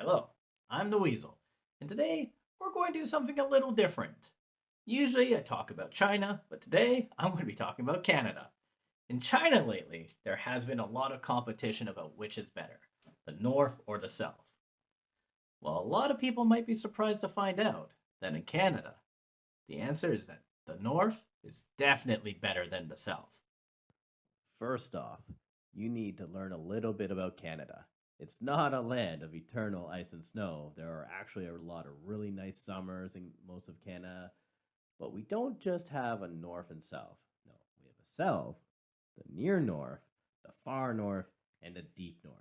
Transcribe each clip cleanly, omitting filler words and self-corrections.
Hello, I'm the Weasel, and today we're going to do something a little different. Usually I talk about China, but today I'm going to be talking about Canada. In China lately, there has been a lot of competition about which is better, the North or the South. Well, a lot of people might be surprised to find out that in Canada, the answer is that the North is definitely better than the South. First off, you need to learn a little bit about Canada. It's not a land of eternal ice and snow. There are actually a lot of really nice summers in most of Canada, but we don't just have a north and south. No, we have a south, the near north, the far north, and the deep north.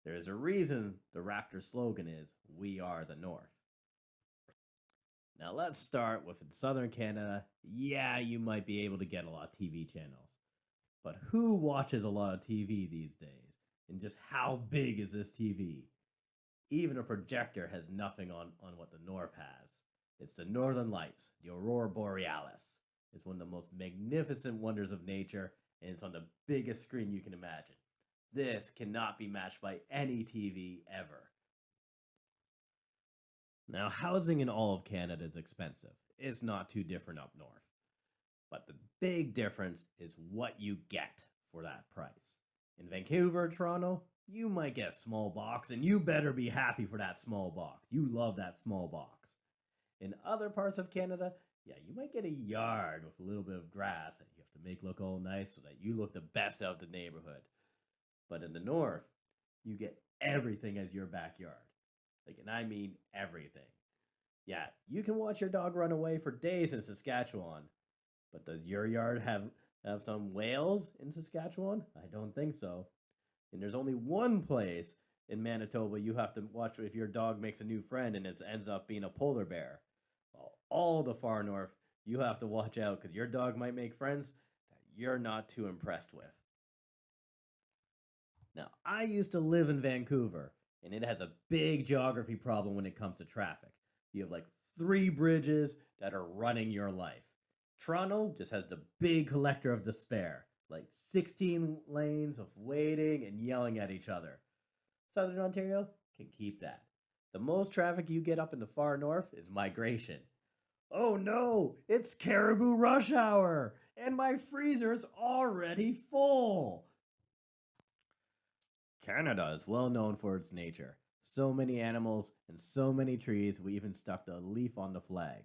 There is a reason the Raptor slogan is "We are the North." Now let's start with in southern Canada. Yeah, you might be able to get a lot of TV channels. But who watches a lot of TV these days? And just how big is this TV? Even a projector has nothing on what the North has. It's the Northern Lights, the Aurora Borealis. It's one of the most magnificent wonders of nature, and it's on the biggest screen you can imagine. This cannot be matched by any TV ever. Now, housing in all of Canada is expensive. It's not too different up north. But the big difference is what you get for that price. In Vancouver, Toronto, you might get a small box, and you better be happy for that small box. You love that small box. In other parts of Canada, yeah, you might get a yard with a little bit of grass that you have to make look all nice so that you look the best out of the neighborhood. But in the north, you get everything as your backyard. Like, and I mean everything. Yeah, you can watch your dog run away for days in Saskatchewan, but does your yard have some whales in Saskatchewan? I don't think so. And there's only one place in Manitoba you have to watch if your dog makes a new friend and it ends up being a polar bear. Well, all the far north, you have to watch out because your dog might make friends that you're not too impressed with. Now, I used to live in Vancouver, and it has a big geography problem when it comes to traffic. You have like three bridges that are running your life. Toronto just has the big collector of despair, like 16 lanes of waiting and yelling at each other. Southern Ontario can keep that. The most traffic you get up in the far north is migration. Oh no, it's caribou rush hour, and my freezer's already full. Canada is well known for its nature. So many animals and so many trees, we even stuck a leaf on the flag.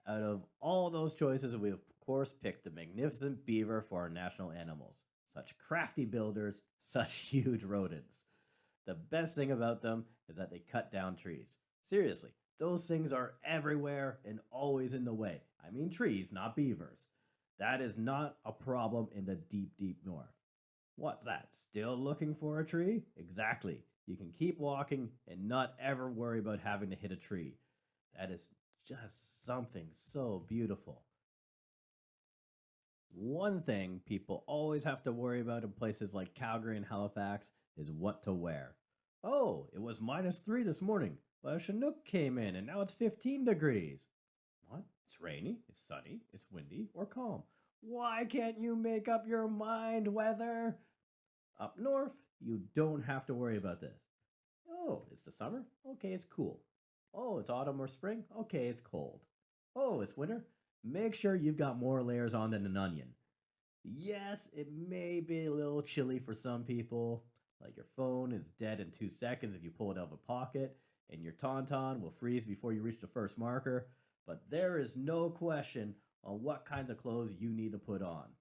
Out of all those choices, we of course picked the magnificent beaver for our national animals. Such crafty builders, such huge rodents. The best thing about them is that they cut down trees. Seriously, those things are everywhere and always in the way. I mean trees, not beavers. That is not a problem in the deep, deep north. What's that? Still looking for a tree? Exactly. You can keep walking and not ever worry about having to hit a tree. That is just something so beautiful. One thing people always have to worry about in places like Calgary and Halifax is what to wear. Oh, it was -3 this morning, but a Chinook came in and now it's 15 degrees. What? It's rainy, it's sunny, it's windy, or calm. Why can't you make up your mind, weather? Up north, you don't have to worry about this. Oh, it's the summer? Okay, it's cool. Oh, it's autumn or spring? Okay, it's cold. Oh, it's winter? Make sure you've got more layers on than an onion. Yes, it may be a little chilly for some people. Like your phone is dead in 2 seconds if you pull it out of a pocket, and your tauntaun will freeze before you reach the first marker. But there is no question on what kinds of clothes you need to put on.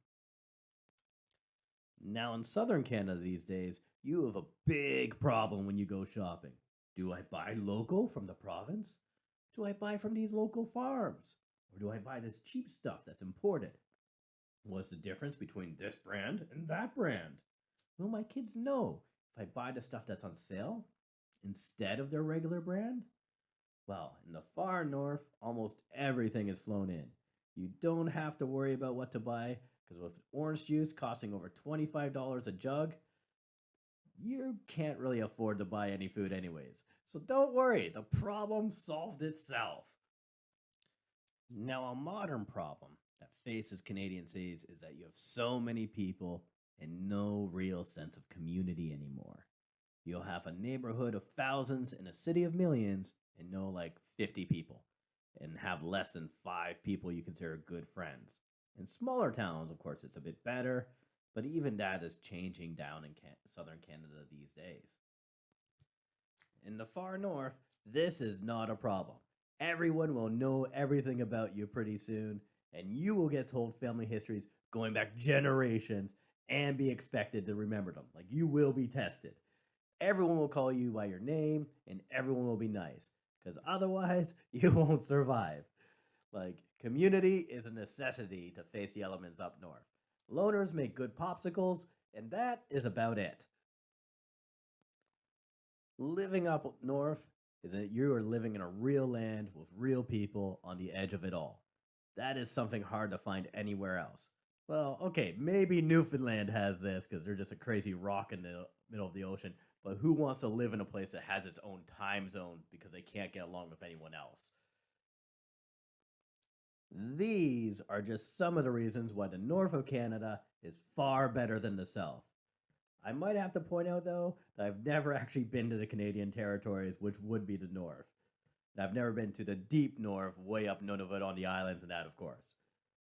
Now, in southern Canada these days, you have a big problem when you go shopping. Do I buy local from the province? Do I buy from these local farms? Or do I buy this cheap stuff that's imported? What's the difference between this brand and that brand? Will my kids know if I buy the stuff that's on sale instead of their regular brand? Well, in the far north, almost everything is flown in. You don't have to worry about what to buy because with orange juice costing over $25 a jug, you can't really afford to buy any food anyways. So don't worry, the problem solved itself. Now, a modern problem that faces Canadian cities is that you have so many people and no real sense of community anymore. You'll have a neighborhood of thousands and a city of millions and know like 50 people, and have less than 5 people you consider good friends. In smaller towns, of course, it's a bit better, but even that is changing down in southern Canada these days. In the far north, this is not a problem. Everyone will know everything about you pretty soon, and you will get told family histories going back generations and be expected to remember them. Like, you will be tested. Everyone will call you by your name, and everyone will be nice, because otherwise, you won't survive. Like, community is a necessity to face the elements up north. Loners make good popsicles, and that is about it. Living up north is that you are living in a real land with real people on the edge of it all. That is something hard to find anywhere else. Well, okay, maybe Newfoundland has this because they're just a crazy rock in the middle of the ocean, but who wants to live in a place that has its own time zone because they can't get along with anyone else? These are just some of the reasons why the north of Canada is far better than the south. I might have to point out, though, that I've never actually been to the Canadian territories, which would be the north. And I've never been to the deep north, way up Nunavut on the islands and that, of course.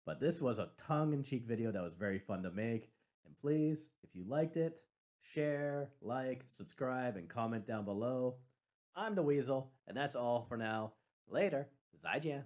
But this was a tongue-in-cheek video that was very fun to make. And please, if you liked it, share, like, subscribe, and comment down below. I'm the Weasel, and that's all for now. Later. Zaijian.